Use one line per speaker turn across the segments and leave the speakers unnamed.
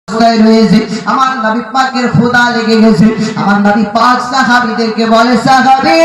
আমার নবী পাকের খোদা লেগে গেছে। আমার নবী পাক সাহাবীদেরকে বলে, সাহাবী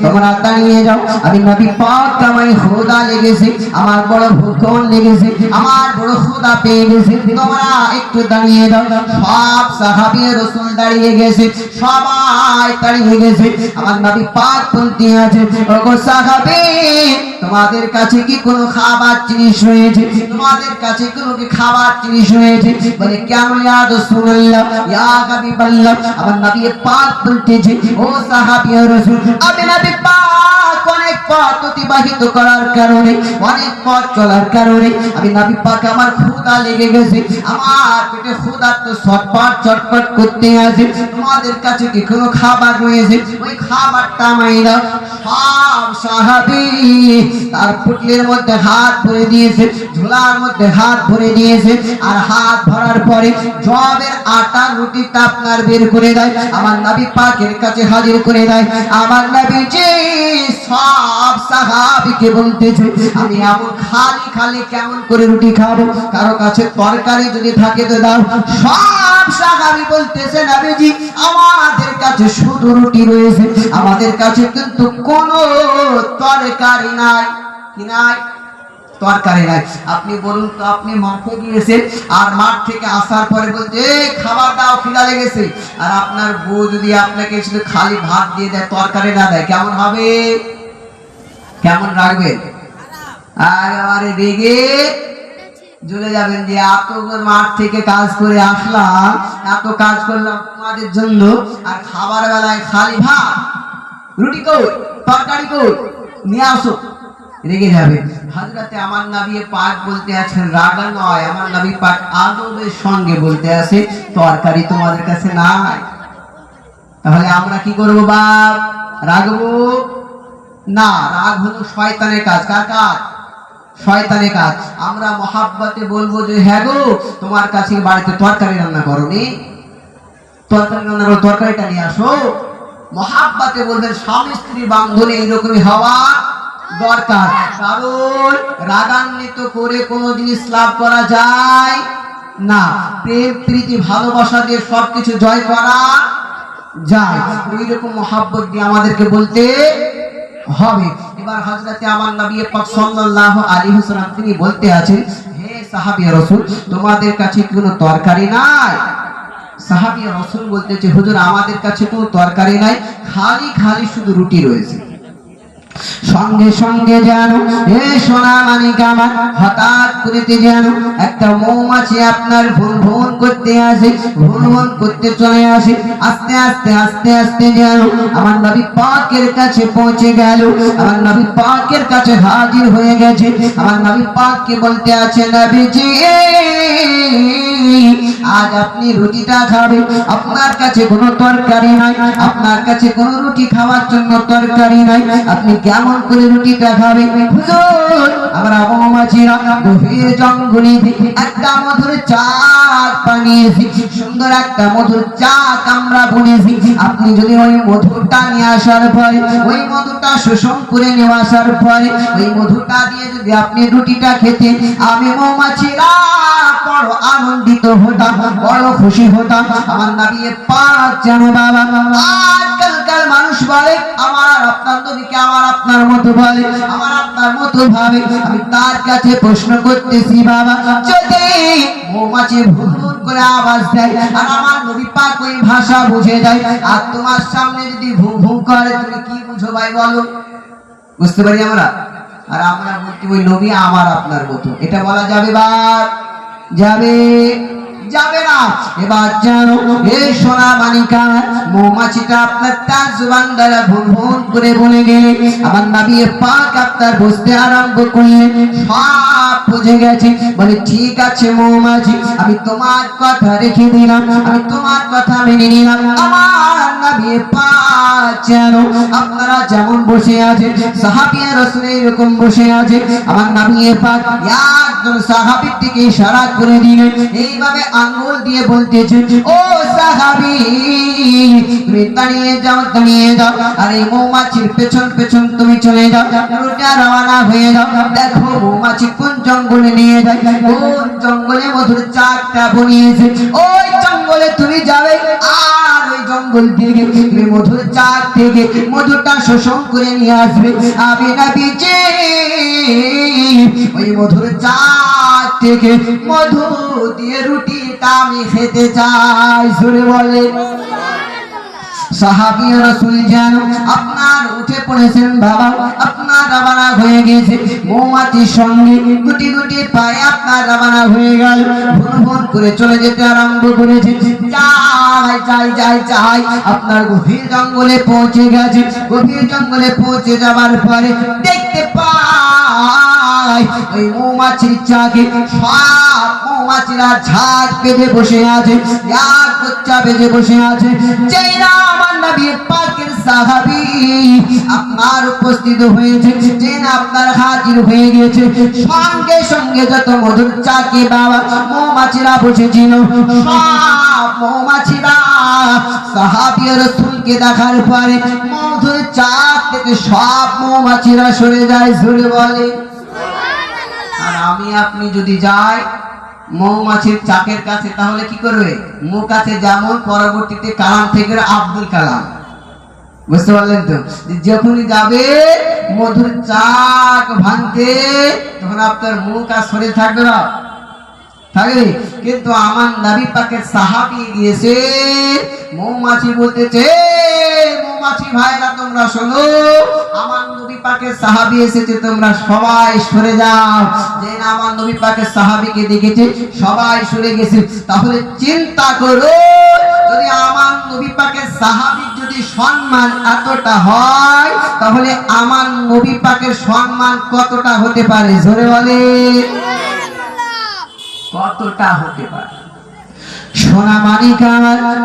তোমরা দাঁড়িয়ে যাও, আমি নবী পাক আমার খোদা লেগেছে, আমার বড় ভূখণ্ড লেগেছে, আমার বড় খোদা পেয়ে গেছে, তোমরা একটু দাঁড়িয়ে যাও। সব সাহাবী রাসূল দাঁড়িয়ে গেছে, সবাই দাঁড়িয়ে গেছে। আমার নবী পাক বলতে আছে, ওগো সাহাবী তোমাদের কাছে কি কোনো খাবার জিনিস রয়েছে? তোমাদের কাছে কোনো কি খাবার জিনিস রয়েছে? বলে কেন ইয়া রাসূলুল্লাহ, ইয়া হাবিবাল্লাহ। আমার নবী পাক বলতেছে, ও সাহাবী রাসূল, আমি নবী পাক অনেক পথ অতিবাহিত করার কারণে, অনেক পথ চলার কারণে আমি নবী পাক আমার ক্ষুধা লেগে গেছে, আমার পেটে ক্ষুধা তো ছটফট ছটফট করতে আছে। তোমাদের কাছে কি কোনো খাবার রয়েছে? ওই খাবারটা আমায় দাও। সব সাহাবী তার পুটলির মধ্যে হাত ভরে দিয়েছে, ঝোলার মধ্যে হাত ভরে দিয়েছে, আর হাত ভরার পরে জবের আটা রুটিটা আপনার বের করে দেয়, আমার নবী পাকের কাছে হাজির করে দেয়। আমার নবীজি সব সাহাবীকে বলতেছে, আমি এমন খালি খালি কেমন করে রুটি খাবো? কারো কাছে তরকারি যদি থাকে তো দাও। সব সাহাবী বলতেছে, নবীজি আমাদের কাছে শুধু রুটি রয়েছে, আমাদের কাছে কিন্তু কোনো তরকারি নাই। কি নাই? তরকারি নাই। আপনি বলুন তো, আপনি মাঠে গিয়েছেন আর মাঠ থেকে আসার পরে বলতে খাবার দাও, খিদা লেগেছে, আর আপনার বউ যদি আপনাকে শুধু খালি ভাত দিয়ে দেয়, তরকারি না দেয়, কেমন হবে? কেমন রাখবেন? আরে রেগে জ্বলে যাবেন যে এত মাঠ থেকে কাজ করে আসলাম, এত কাজ করলাম তোমাদের জন্য, আর খাবার বেলায় খালি ভাত, রুটি কই, তরকারি কই, নিয়ে আসো। রেগে যাবে। হযরতে আমার নবী পাক বলতে আছেন, রাগা নয়, আমার নবী পাক আদবের সঙ্গে বলতে আছে, তরকারি তোমাদের কাছে নাই। তাহলে আমরা কি করব বাপ? রাগবো না। রাগ হলো শয়তানের কাজ। কার কাজ? শয়তানের কাজ। আমরা মহাব্বতে বলবো যে হ্যাঁ গো, তোমার কাছে বাড়িতে তরকারি রান্না করোনি, তরকারি রান্না করো, তরকারিটা নিয়ে আসো। মহাব্বতে বলবেন। স্বামী স্ত্রী বান্ধবী এইরকমই হওয়া দরকার। কারণ রাগান্বিত করে কোনো জিনিস লাভ করা যায় না। প্রেম প্রীতি ভালোবাসা দিয়ে সবকিছু জয় করা যায়। ওই রকম মহাব্বত দিয়ে আমাদেরকে বলতে হবে। এবার হযরতে আমার নবী পাক সাল্লাল্লাহু আলাইহি ওয়াসাল্লাম তিনি বলতে আছেন, হে সাহাবী রাসূল তোমাদের কাছে কোনো তরকারি নাই? সাহাবী রাসূল বলতেছে, হুজুর আমাদের কাছে কোনো তরকারি নাই, খালি খালি শুধু রুটি রয়েছে। সঙ্গে সঙ্গে যেন এ সোনা মানিক আমার হঠাৎ করিতে যেন একটা মৌমাছি আপনার ভুন ভুন করতে আসে, ভুন ভুন করতে চলে আসে। আস্তে আস্তে আস্তে আস্তে যেন আমার নবী পাকের কাছে পৌঁছে গেল, আমার নবী পাকের কাছে হাজির হয়ে গেছে। আমার নবী পাককে বলতে আছে, নবীজি আজ আপনি রুটিটা খাবেন, আপনার কাছে কোনো তরকারি নাই, আপনার কাছে কোনো রুটি খাওয়ার জন্য তরকারি নাই, আপনি কেমন করে রুটিটা খাবেন? হুজুর আমরা মৌমাছিরা গভীর জঙ্গলে একটা মধুর চাক বানিয়েছি, সুন্দর একটা মধুর চাক আমরা বুনেছি। আপনি যদি ওই মধুটা নিয়ে আসার পরে, ওই মধুটা শোষণ করে নিয়ে আসার পরে, ওই মধুটা দিয়ে যদি আপনি রুটিটা খেতেন, আমি মৌমাছিরা বড় আনন্দিত হতাম, বড় খুশি হতাম। আমার নবী পাক যেন বাবা আজকালকার মানুষ বলে আমার আপনার নবীকে আমার আপনার মতো বলে, আমার আপনার মতো ভাবে। আমি তার কাছে প্রশ্ন করতেছি, বাবা যদি মৌমাছি ভুন ভুন করে আওয়াজ দেয় আর আমার নবী পাক ওই ভাষা বুঝে যায়, আর তোমার সামনে যদি ভুন ভুন করে, তুমি কি বুঝো ভাই বলো? বুঝতে পারি আমরা? আর আমরা বলছি ওই নবী আমার আপনার মতো, এটা বলা যাবে? বাপ যাবে? যাবে না। এবার জানো এ সোনা মানিকা মৌমাছিটা আপনার তার জবান দ্বারা ভুন ভুন করে বলে গেলে আমার নবী পাক আপনার বুঝতে আরম্ভ করলেন, সব বুঝে গেছে। বলে ঠিক আছে মৌমাছি, আমি তোমার কথা রেখে দিলাম, আমি তোমার কথা মেনে নিলাম। আমার নবী পাক জানো আপনারা যেমন বসে আছেন, সাহাবী রাসূল এরকম বসে আছে। আমার নবী পাক একজন সাহাবীর দিকে ইশারা করে দিলেন, এইভাবে আঙ্গুল দিয়ে বলতেছে, ও সাহাবী তুমি দাঁড়িয়ে যাও, দাঁড়িয়ে যাও, আর এই মৌমাছির পেছন পেছন তুমি চলে যাও, রুটা রওনা হয়ে যাও। দেখো মৌমাছি কোন জঙ্গলে নিয়ে যায়, কোন জঙ্গলে মধুর চাকটা বানিয়েছে ওই জঙ্গলে তুমি যাবে আর ওই জঙ্গল থেকে তুমি মধুর চাক থেকে মধুটা শোষণ করে নিয়ে আসবে আমি নবীজি ওই মধুর চাক থেকে মধু দিয়ে রুটিটা আমি খেতে চাই সুরে বলে সাহাবী রাসূল যেন আপনার উঠে পড়েছেন বাবা আপনার রওনা হয়ে গেছে মৌমাছির সঙ্গে গুটি গুটি পায়ে আপনার রওনা হয়ে গেল ভুন ভুন করে চলে যেতে আরম্ভ করেছে যাই আপনার গভীর জঙ্গলে পৌঁছে গেছে গভীর জঙ্গলে পৌঁছে যাবার পরে দেখতে পাই ওই মৌমাছির চাকে সব মৌমাছিরা ঝাঁক বেঁধে বসে আছে এক বাচ্চা বেঁধে বসে আছে যেই না আমার নবী পাকের সাহাবী আপনার উপস্থিত হয়েছে যে না আপনার হাজির হয়ে গেছে সঙ্গে সঙ্গে যত মধুর চাকে বাবা মৌমাছিরা বসেছিল সব মৌমাছিরা সাহাবী রাসূলকে দেখার পরে মধুর চাক থেকে সব মৌমাছিরা সরে যায় সরে বলে আর আমি আপনি যদি যাই মৌমাছির চাকের কাছে তাহলে কি করবে মুখ আছে যেমন পরবর্তীতে কালাম থেকে আব্দুল কালাম বুঝতে পারলেন তো যখনই যাবে মধুর চাক ভাঙতে তখন আপনার মুখ আর শরীর থাকবে না থাকবে কিন্তু আমার নবী পাকের সাহাবী গিয়েছে মৌমাছি বলতেছে মৌমাছি ভাইরা তোমরা শোনো আমার নবী পাকের সাহাবী এসেছে তোমরা সবাই সরে যাও যে না আমার নবী পাকের সাহাবীকে দেখেছে সবাই সরে গেছে তাহলে চিন্তা করো যদি আমার নবী পাকের সাহাবীর যদি সম্মান এতটা হয় তাহলে আমার নবী পাকের সম্মান কতটা হতে পারে জোরে বলে কতটা হতে পারে সোনা মানিকা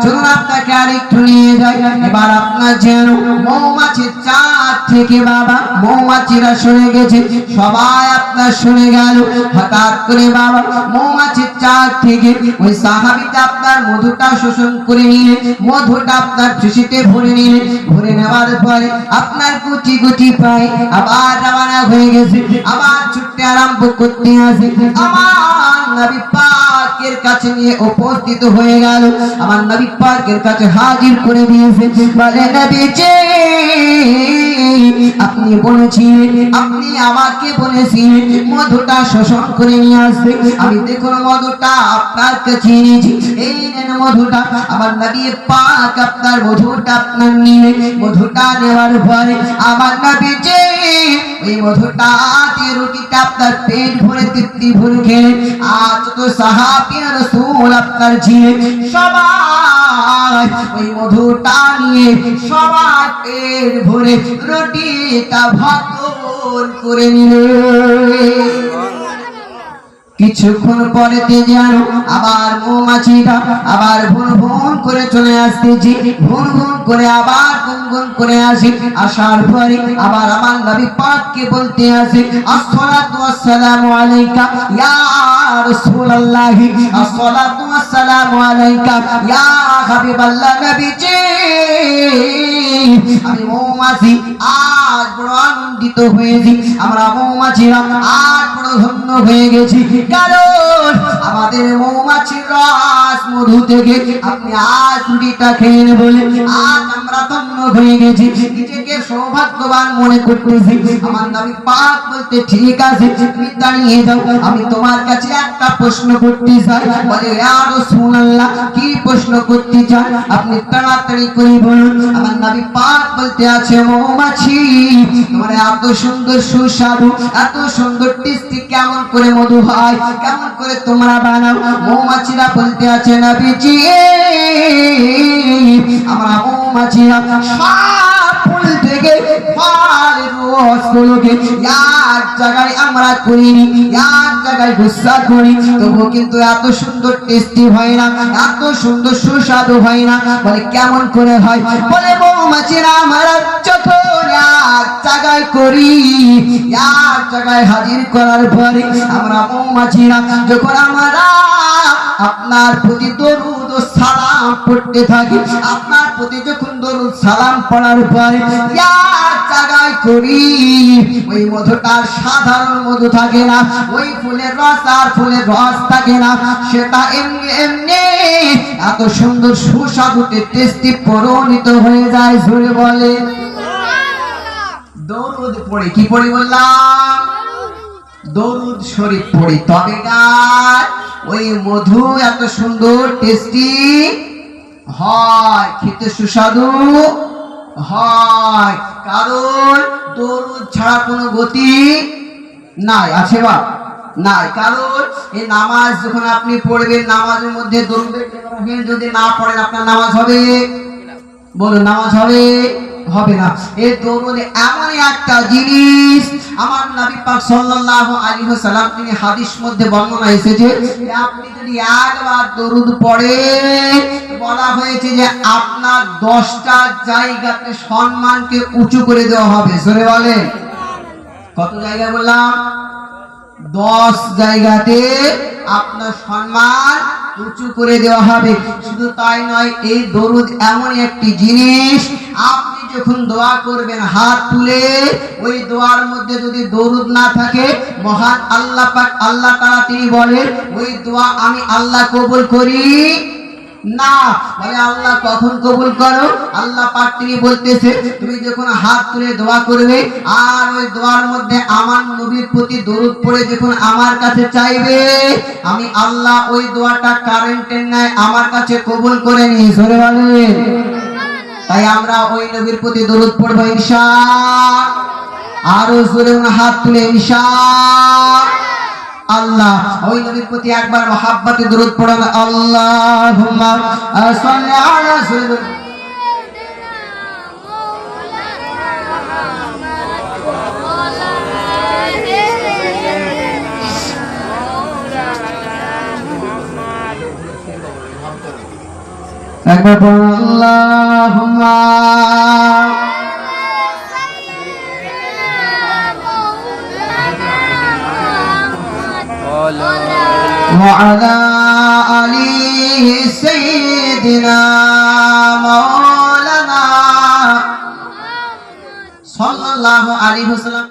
চলুন আপনাকে আরেকটু নিয়ে যাই এবার আপনার যেন মৌমাছির চাক থেকে বাবা মৌমাছিরা সরে গেছে সবাই আপনার সরে গেল হঠাৎ করে বাবা মৌমাছির চাক থেকে ওই সাহাবীটা আপনার মধুটা শোষণ করে নিলে মধুটা আপনার চুষিতে ভরে নিলে ভরে নেওয়ার পরে আপনার গুটি গুটি পায় আবার রওনা হয়ে গেছে আবার ছুটতে আরম্ভ করতে আসে আমার নবী পাকের কাছে নিয়ে উপস্থিত হয়ে গেল আমার নবী পাকের কাছে হাজির করে দিয়েছে বলে নবীজি আপনি বলেছিলেন আপনি আমাকে বলেছিলেন মধুটা শোষণ করে নিয়ে আসবে আমি দেখুন মধুটা আপনার কাছে এনেছি এই নেন মধুটা আমার নবী পাক আপনার মধুটা আপনার নিয়ে মধুটা নেওয়ার পরে আমার নবীজি ওই মধুটা দিয়ে রুটিটা আপনার পেট ভরে তৃপ্তি ভরে খেলেন আজ তো সাহাবী রাসূল আপনার ছিলেন সবাই ওই মধুটা নিয়ে সবাই পেট ভরে রুটিটা ভক্ষণ করে নিলেন কিছুক্ষণ পরেতে যেন আবার মৌমাছিটা আবার ভুন ভুন করে চলে আসতেছি ভুন ভুন করে আবার গুনগুন করে আসে আসার পরে আবার আমার নবী পাককে বলতে আসে আসসালাতু ওয়াসসালামু আলাইকা ইয়া রাসূলুল্লাহ আসসালাতু ওয়াসসালামু আলাইকা ইয়া হাবিবাল্লাহ নবীজি আমি মৌমাছি আজ বড় আনন্দিত হয়েছি আমরা মৌমাছিরা আজ বড় ধন্য হয়ে গেছি কারণ আমাদের মৌমাছির রস মধু থেকে আপনি আজ রুটিটা খেয়ে বলে আজ আমরা ধন্য হয়ে গেছি নিজেকে সৌভাগ্যবান মনে করতেছি আমার নবী পাক বলতে ঠিক আছে তুমি দাঁড়িয়ে যাও আমি তোমার কাছে একটা প্রশ্ন করতে চাই বলে ইয়া রাসূলুল্লাহ কি প্রশ্ন করতে চান আপনি তাড়াতাড়ি করে বলুন আমার নবী পাক বলতে আছে মৌমাছি তোমার এত সুন্দর সুস্বাদু এত সুন্দর টেস্টি কেমন করে মধু হয় কেমন করে তোমরা বানাও মৌমাছিরা বলতে আছে নবীজি আমরা মৌমাছিরা সব ফুল থেকে ফলের রসগুলোকে এক জায়গায় আমরা করিনি এক জায়গায় গুচ্ছা করি তবু কিন্তু এত সুন্দর টেস্টি হয় না এত সুন্দর সুস্বাদু হয় না বলে কেমন করে হয় বলে মৌমাছিরা আমরা যখন এক জায়গায় করি এক জায়গায় হাজির করার পরে আমরা মৌমাছিরা যখন আমরা আপনার প্রতি দরুদ ও সালাম পড়তে থাকি, আপনার প্রতি যখন দরুদ সালাম পড়ার পরে ইয়ার জায়গায় করি ওই মধুটা সাধারণ মধু থাকে না, ওই ফুলের রস আর ফুলের রস থাকে না, সেটা এমনি এমনি এত সুন্দর সুস্বাদুতে টেস্টি পরিণত হয়ে যায়। জোরে বলে দরুদ পড়ে, কি পড়ি বললাম? দরুদ শরীফ পড়ি, তবে গায় ওই মধু এত সুন্দর টেস্টি হয়, খেতে সুস্বাদু হয়। কারণ দরুদ ছাড়া কোনো গতি নাই, আছে বা নাই? কারণ এই নামাজ যখন আপনি পড়বেন, নামাজের মধ্যে দরুদ ইব্রাহিম যদি না পড়েন আপনার নামাজ হবে? বলুন, নামাজ হবে? হবে না। এই দরুদ এমন একটা জিনিস, আমার নবী পাক সাল্লাল্লাহু আলাইহি ওয়াসাল্লাম তিনি হাদিস মধ্যে বর্ণনা এসেছে যে আপনি যদি একবার দরুদ পড়েন, বলা হয়েছে যে আপনার 10টা জায়গাতে সম্মানকে উঁচু করে দেওয়া হবে। জোরে বলেন, কত জায়গায় বললাম? 10 জায়গাতে আপনার সম্মান উঁচু করে দেওয়া হবে। শুধু তাই নয়, এই দরুদ এমন একটি জিনিস, আপনি যখন দোয়া করবেন হাত তুলে, ওই দোয়ার মধ্যে যদি দরুদ না থাকে, মহান আল্লাহ পাক আল্লাহ তাআলা তিনি বলেন ওই দোয়া আমি আল্লাহ কবুল করি না। বলে আল্লাহ কখন কবুল করো? আল্লাহ পাক তিনি বলতেছে তুমি যখন হাত তুলে দোয়া করবে আর ওই দোয়ার মধ্যে আমার নবীর প্রতি দরুদ পড়ে যখন আমার কাছে চাইবে, আমি আল্লাহ ওই দোয়াটা কারেন্টের ন্যায় আমার কাছে কবুল করে নিই। জোরে বলেন। তাই আমরা ওই নবীর প্রতি দরুদ পড়বো ইনশাআল্লাহ। আরো জোরে হাত তুলে ইনশাআল্লাহ। ওই নবীর প্রতি একবার মহাব্বতে দরুদ পড়ুন, আল্লাহুম্মা সাল্লি আলা সাইয়্যিদিনা একবার পড়ুন, আল্লাহুম্মা وعلى آل سيدنا مولانا صلى الله عليه وسلم।